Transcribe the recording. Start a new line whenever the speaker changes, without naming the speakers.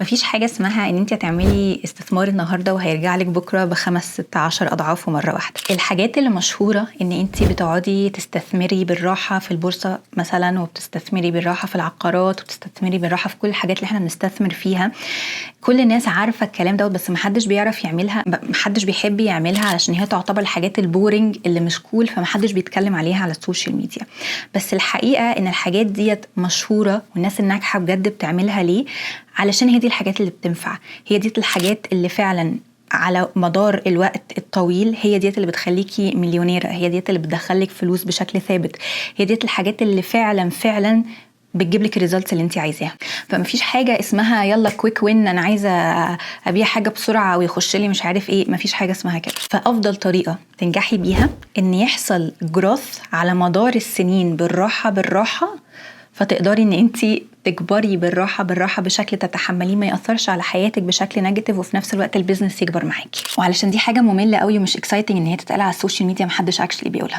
مفيش حاجة اسمها ان انت تعملي استثمار النهاردة وهيرجع لك بكرة ب5 6 10 اضعافه مرة واحدة. الحاجات اللي مشهورة ان انت بتقعدي تستثمري بالراحة في البورصة مثلا، وبتستثمري بالراحة في العقارات، وبتستثمري بالراحة في كل الحاجات اللي احنا بنستثمر فيها. كل الناس عارفة الكلام ده، بس محدش بيعرف يعملها، محدش بيحب يعملها علشان هي تعتبر الحاجات البورينج اللي مش كول، فمحدش بيتكلم عليها على السوشيال ميديا. بس الحقيقة ان الحاجات ديت مشهورة، والناس الناجحة بجد بتعملها ليه؟ علشان هي دي الحاجات اللي بتنفع، هي دي الحاجات اللي فعلا على مدار الوقت الطويل هي ديت اللي بتخليكي مليونيرة، هي ديت اللي بتدخلك فلوس بشكل ثابت، هي ديت الحاجات اللي فعلا بتجيب لك الريزلتس اللي انت عايزاها. فمفيش حاجه اسمها يلا كويك وين، انا عايزه ابيع حاجه بسرعه ويخش لي مش عارف ايه، مفيش حاجه اسمها كده. فافضل طريقه تنجحي بيها ان يحصل جروث على مدار السنين بالراحه، فتقدري ان انت تكبري بالراحه بشكل تتحمليه، ما ياثرش على حياتك بشكل نيجاتيف، وفي نفس الوقت البيزنس يكبر معاكي. وعلشان دي حاجه ممله قوي ومش اكسايتنج ان هي تتقال على السوشيال ميديا، محدش اكشلي بيقولها.